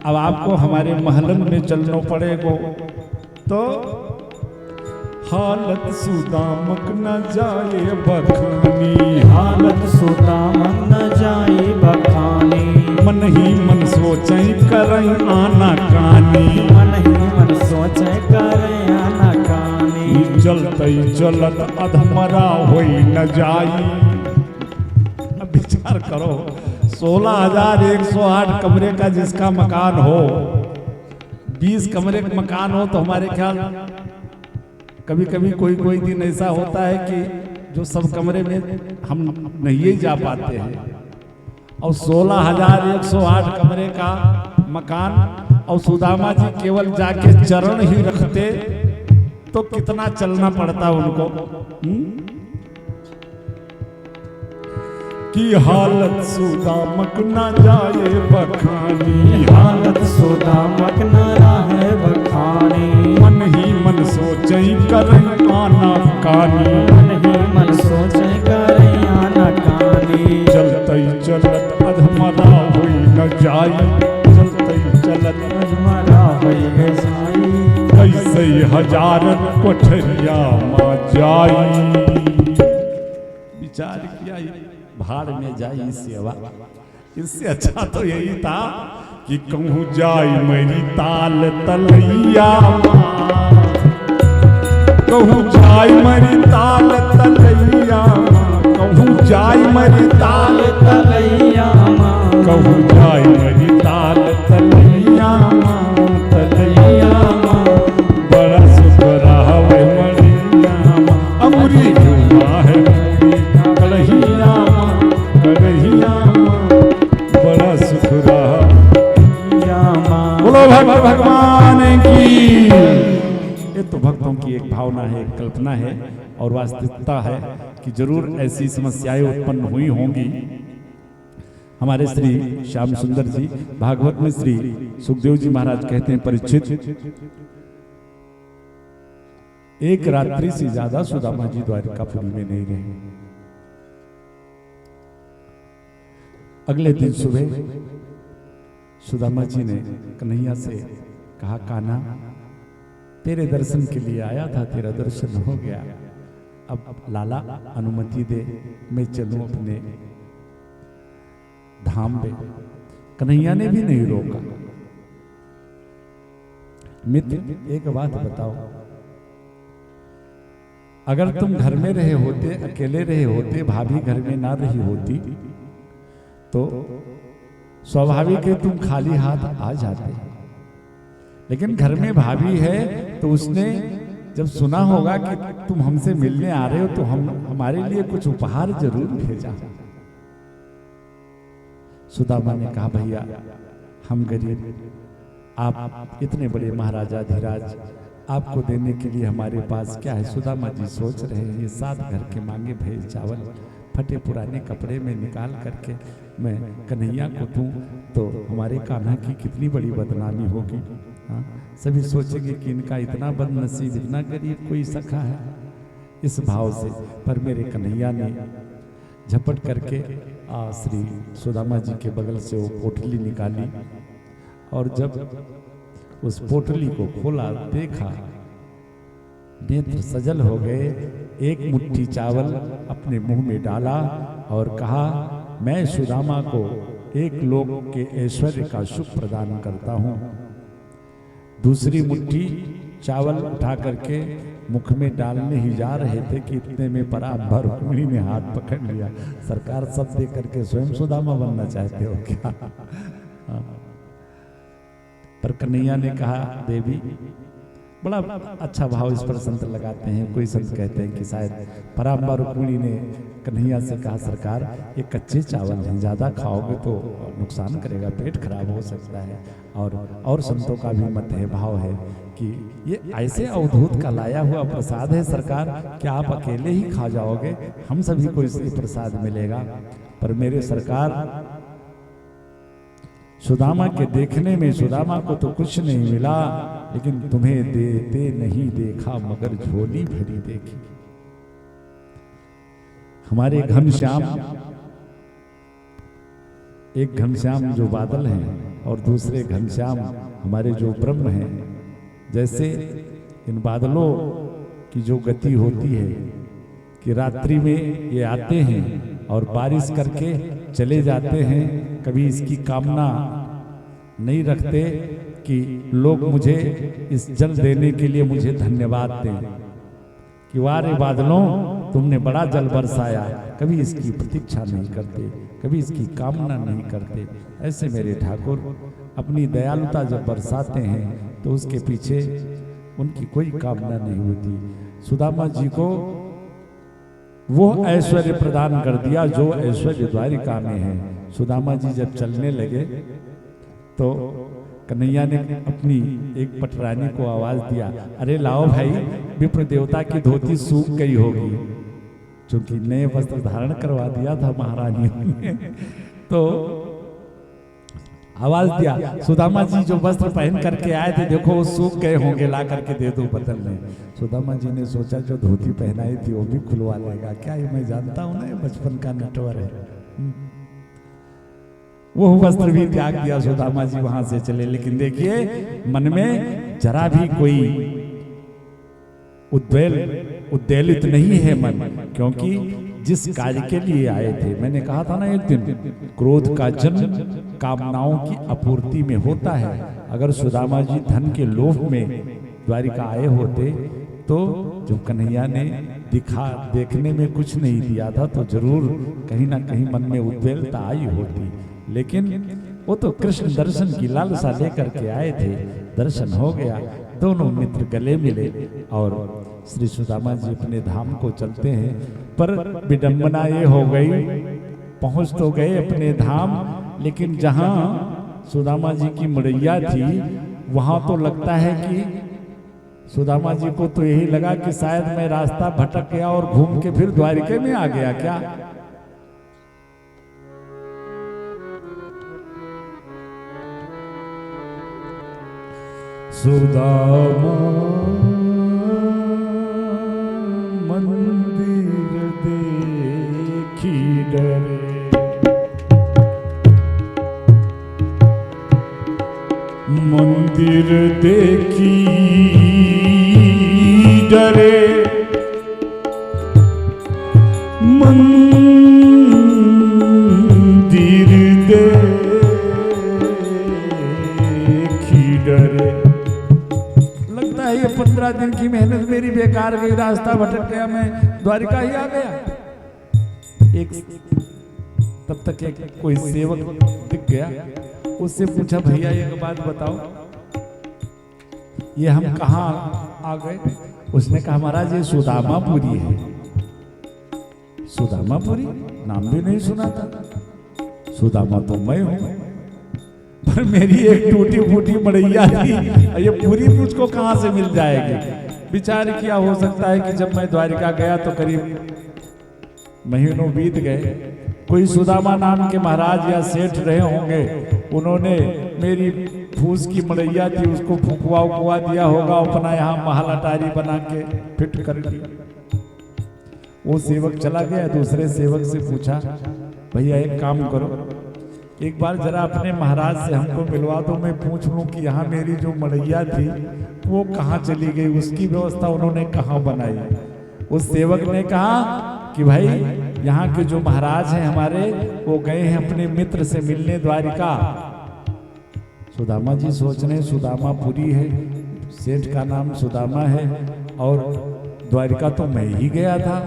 अब आपको हमारे महलन में चलना पड़ेगा, तो हालत सुदामक न जाए बखानी, हालत सुदामक न जाए बखानी, मन ही मन सोचे करें आना कानी, मन ही मन सोचे करें आना कानी, चलते चलत अधमरा होई न जाई। अब विचार करो, 16,108 कमरे का जिसका मकान हो, 20 कमरे का मकान हो, तो हमारे ख्याल कभी कभी कोई दिन ऐसा होता है कि जो सब कमरे में हम नहीं जा पाते हैं, और 16,108 कमरे का मकान, और सुदामा जी केवल जाके चरण ही रखते तो कितना चलना पड़ता उनको। की हालत सुदामक न जाए बखानी, हालत सुदामक न रहे बखानी, मन ही मन सोचे करें आना कानी, मन ही मन सोचे करें आना कानी, चलते चलत अधमरा हुई न जाई, चलते चलत अधमरा हुई जाई, कैसे हजारन कोठरिया माँ जाई। विचार किया भाड़ में जाई सेवा, इससे अच्छा तो यही था कि कहूँ जाई मेरी ताल तलैया, कहूँ जाई मेरी ताल तलैया, कहूँ जाई मेरी ताल तलैया, कहूँ जाई मेरी ताल तलैया, तलैया, बड़ा शुक्र है मड़ैया, अमुरी घुमा है कलहिया, कलहिया, बड़ा शुक्र बोलो भक्त भगवान की। ये तो भक्तों की एक भावना है, एक कल्पना है, और वास्तविकता है कि जरूर ऐसी समस्याएं उत्पन्न हुई होंगी। हमारे श्री श्याम सुंदर जी भागवत में श्री सुखदेव जी महाराज कहते हैं, परीक्षित एक रात्रि से ज्यादा सुदामा जी द्वारिकापुरी में नहीं रहे। अगले दिन सुबह सुदामा जी ने कन्हैया से कहा, कान्हा तेरे दर्शन के लिए आया था, तेरा दर्शन हो गया, अब लाला अनुमति दे मैं चलूं अपने धाम में। कन्हैया ने भी नहीं रोका। मित्र एक बात बताओ, अगर तुम घर में रहे होते, अकेले रहे होते, भाभी घर में ना रही होती, तो स्वाभाविक है तुम खाली हाथ आ जाते। लेकिन घर में भाभी है तो उसने जब सुना होगा कि तुम हमसे मिलने आ रहे हो तो हम हमारे लिए कुछ उपहार जरूर भेजा। सुदामा ने कहा भैया हम गरीब, आप इतने बड़े महाराजा धीराज, आपको देने के लिए हमारे पास क्या है। सुदामा जी सोच रहे हैं ये 7 घर के मांगे भये चावल फटे पुराने कपड़े में निकाल करके मैं कन्हैया को दूं तो हमारे कान्हा की कितनी बड़ी बदनामी होगी। हाँ, सभी सोचेंगे कि इनका इतना बदनसीब, इतना गरीब कोई सखा है, इस भाव से। पर मेरे कन्हैया ने झपट करके श्री सुदामा जी के बगल से वो पोटली निकाली और जब उस पोटली को खोला देखा, नेत्र सजल हो गए। एक मुट्ठी चावल अपने मुंह में डाला और कहा मैं सुदामा को एक लोक के ऐश्वर्य का सुख प्रदान करता हूं। दूसरी मुट्ठी चावल उठा करके मुख में डालने ही जा रहे थे कि इतने में परांबर रुक्मिणी ने हाथ पकड़ लिया। सरकार सब देख करके स्वयं सुदामा बनना चाहते हो क्या? पर कन्हैया ने कहा देवी, बड़ा अच्छा भाव इस पर संत लगाते हैं। कोई संत कहते हैं कि शायद परांबर रुक्मिणी ने कन्हैया से कहा सरकार ये कच्चे चावल हैं, ज़्यादा खाओगे तो नुकसान करेगा, पेट खराब हो सकता है। और संतों का भी मत है, भाव है कि ये ऐसे अवधूत का लाया हुआ प्रसाद है सरकार, क्या आप अकेले ही खा जाओगे? हम सभी को इससे प्रसाद मिलेगा। पर मेरे सरकार सुदामा के देखने में सुदामा को तो कुछ नहीं मिला, लेकिन तुम्हें देते नहीं देखा मगर झोली भरी देखी। हमारे घनश्याम, एक घनश्याम जो बादल हैं और दूसरे घनश्याम हमारे जो ब्रह्म हैं, जैसे इन बादलों की जो गति होती है कि रात्रि में ये आते हैं और बारिश करके चले जाते हैं। कभी इसकी कामना नहीं रखते कि लोग मुझे इस जल देने के लिए मुझे धन्यवाद दें कि वाह रे बादलों तुमने बड़ा जल बरसाया। कभी इसकी प्रतीक्षा नहीं करते, कभी इसकी कामना नहीं करते। ऐसे मेरे ठाकुर अपनी दयालुता जब बरसाते हैं तो उसके पीछे उनकी कोई कामना नहीं होती। सुदामा जी को वो ऐश्वर्य प्रदान कर दिया जो ऐश्वर्य द्वारिका में है। सुदामा जी जब चलने लगे तो कन्हैया ने अपनी एक पटरानी को आवाज दिया, अरे लाओ भाई, विप्र देवता की धोती सूख गई होगी, क्योंकि नए वस्त्र धारण करवा दिया था महारानी ने। तो आवाज दिया, सुदामा जी जो वस्त्र पहन करके आए थे देखो वो सूख गए होंगे, ला करके दे दो बदलने। सुदामा जी ने सोचा जो धोती पहनाई थी वो भी खुलवा लेगा क्या, ये मैं जानता हूं ना, ये बचपन का नटवर है। वो वस्त्र भी त्याग दिया, सुदामा जी वहां से चले। लेकिन देखिए मन में जरा भी कोई उद्वेलित नहीं है मन, क्योंकि जिस कार्य के लिए आए थे, मैंने कहा था ना एक दिन, क्रोध का जन्म कामनाओं की आपूर्ति में होता है। अगर सुदामा जी धन के लोभ में द्वारिका आए होते तो जब कन्हैया ने देखने में कुछ नहीं दिया था तो जरूर कहीं ना कहीं मन में उद्वेलता आई होती। लेकिन वो तो कृष्ण दर्शन की लालसा लेकर के आए थे, दर्शन हो गया, दोनों मित्र गले मिले और श्री सुदामा जी अपने धाम को चलते हैं। पर विडंबना ये हो गई, पहुंच तो गए अपने धाम, लेकिन जहां सुदामा जी की मड़ैया थी वहां तो लगता है कि सुदामा जी को तो यही लगा कि शायद मैं रास्ता भटक गया और घूम के फिर द्वारिका में आ गया क्या। सुदामा मंदिर देखी डरे, मंदिर देखी डरे, मंदिर देखी डरे। लगता है ये 15 दिन की मेहनत मेरी बेकार गई, रास्ता भटक गया, मैं द्वारिका ही आ गया। तब तक एक कोई सेवक दिख गया, उससे पूछा भैया एक बात बताओ, ये हम कहाँ आ गए? उसने कहा महाराज ये सुदामापुरी है। सुदामापुरी नाम भी नहीं सुना था। सुदामा तो मैं हूं, पर मेरी एक टूटी फूटी मड़ैया थी, ये पूरी मुझको कहां से मिल जाएगी। विचार किया हो सकता है कि जब मैं द्वारिका गया तो करीब महीनों बीत गए, कोई सुदामा नाम के महाराज या सेठ रहे होंगे, उन्होंने मेरी फूस की मड़ैया थी उसको फुकवा उकवा दिया होगा, अपना यहाँ महल अटारी बना के फिट कर दिया। वो सेवक चला गया, दूसरे सेवक से पूछा भैया एक काम करो, एक बार जरा अपने महाराज से हमको मिलवा दो, मैं पूछ लूं कि यहाँ मेरी जो मड़ैया थी वो कहाँ चली गई, उसकी व्यवस्था उन्होंने कहाँ बनाई। उस सेवक ने कहा कि भाई यहाँ के जो महाराज हैं हमारे, वो गए हैं अपने मित्र से मिलने द्वारिका। सुदामा जी सोच रहे सुदामापुरी है, सेठ का नाम सुदामा है, और द्वारिका तो मैं ही गया था,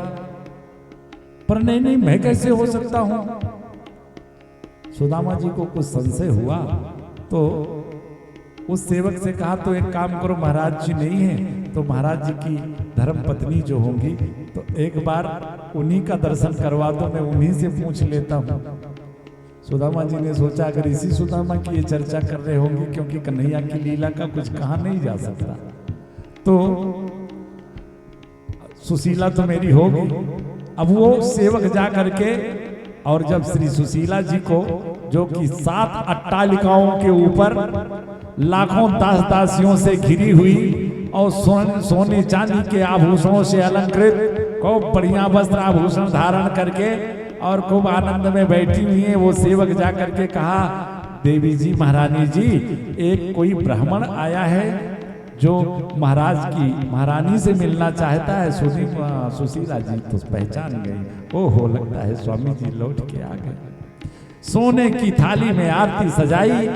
पर नहीं मैं कैसे हो सकता हूं। सुदामा जी को कुछ संशय हुआ तो उस सेवक से कहा तो एक काम करो, महाराज जी नहीं है तो महाराज जी की धर्म पत्नी जो होंगी तो एक बार उन्हीं का दर्शन करवा दो, मैं उन्हीं से पूछ लेता हूँ। सुदामा जी ने सोचा अगर इसी सुदामा की ये चर्चा कर रहे होंगे, क्योंकि कन्हैया की लीला का कुछ कहा नहीं जा सकता, तो सुशीला तो मेरी होगी। अब वो सेवक जा करके, और जब श्री सुशीला जी को जो कि 7 अट्टालिकाओं के ऊपर लाखों दास दासियों से घिरी हुई और सोने चांदी के आभूषणों से अलंकृत, खूब बढ़िया वस्त्र आभूषण धारण करके और खूब आनंद में बैठी हुई है, वो सेवक जा करके कहा देवी जी महारानी जी, एक कोई ब्राह्मण आया है जो महाराज की महारानी से मिलना चाहता है। सुशीला जी तो पहचान गई, ओहो लगता है स्वामी जी लौट के आ गए। सोने की थाली में आरती सजाई,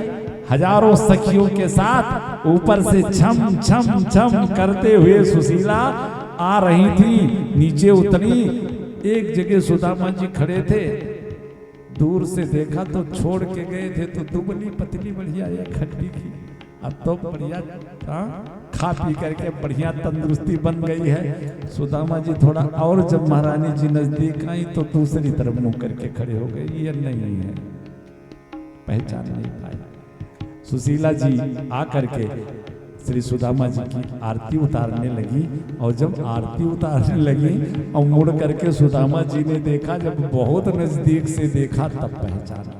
हजारों सखियों के साथ ऊपर से छम छम छम करते हुए सुशीला आ रही थी। नीचे उतरी, एक जगह सुदामा जी खड़े थे, दूर से देखा तो छोड़ के गए थे तो दुबली पतली बढ़िया एक खट्टी की, अब तो बढ़िया खा पी करके बढ़िया तंदुरुस्ती बन गई है। सुदामा जी थोड़ा और जब महारानी जी नजदीक आई तो दूसरी तरफ मुंह करके खड़े हो गए, ये नहीं है, पहचान नहीं पाए। सुशीला जी आकर के श्री सुदामा जी की आरती उतारने लगी, और जब आरती उतारने लगी और मुड़ करके सुदामा जी ने देखा, जब बहुत नजदीक से देखा तब पहचाना।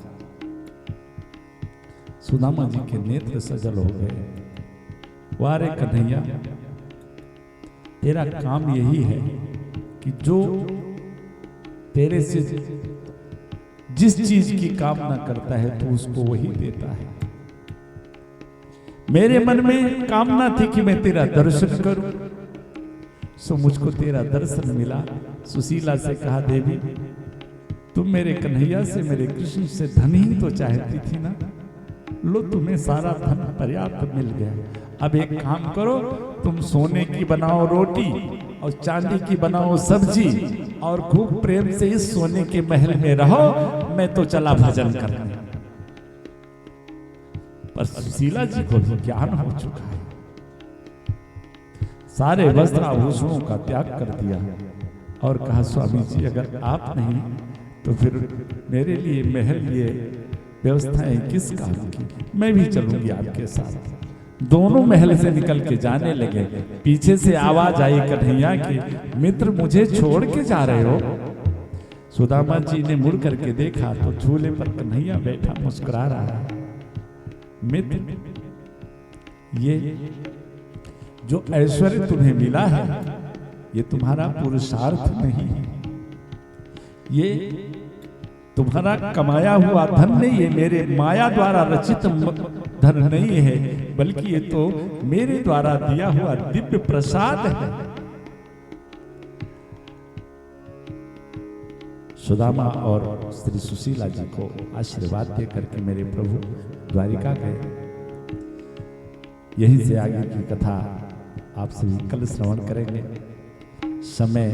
सुदामा जी के नेत्र सजल हो गए। वारे कन्हैया, तेरा काम यही है कि जो तेरे से जिस चीज की कामना करता है तू उसको वही देता है। मेरे मन में कामना थी कि मैं तेरा दर्शन करूं, सो मुझको तेरा दर्शन मिला। सुशीला से कहा देवी तुम मेरे कन्हैया से, मेरे कृष्ण से धन ही तो चाहती थी ना, लो तुम्हें सारा धन पर्याप्त मिल गया। अब एक काम करो, तुम सोने की बनाओ रोटी और चांदी की बनाओ सब्जी, और खूब प्रेम से इस सोने के महल में रहो, मैं तो चला भजन करने। पर सुशीला जी को भी ज्ञान हो चुका है, सारे वस्त्र आभूषणों का त्याग कर दिया और कहा स्वामी जी अगर आप नहीं तो फिर मेरे लिए महल, ये व्यवस्थाएं किस काम की, मैं भी चलूंगी आपके साथ। दोनों महल से निकल के जाने लगे। पीछे से आवाज आई कन्हैया की, मित्र मुझे छोड़ के जा रहे हो? सुदामा जी ने मुड़ करके देखा तो झूले पर कन्हैया बैठा मुस्कुरा रहा है। मित्र, ये जो ऐश्वर्य तुम्हें मिला है ये तुम्हारा पुरुषार्थ नहीं है, ये तुम्हारा कमाया हुआ धन नहीं है, मेरे माया द्वारा रचित धन नहीं है, बल्कि ये तो मेरे द्वारा दिया हुआ दिव्य प्रसाद है। सुदामा और श्री सुशीला जी को आशीर्वाद दे करके मेरे प्रभु द्वारिका गए। यहीं से आगे की कथा आप सभी कल श्रवण करेंगे। समय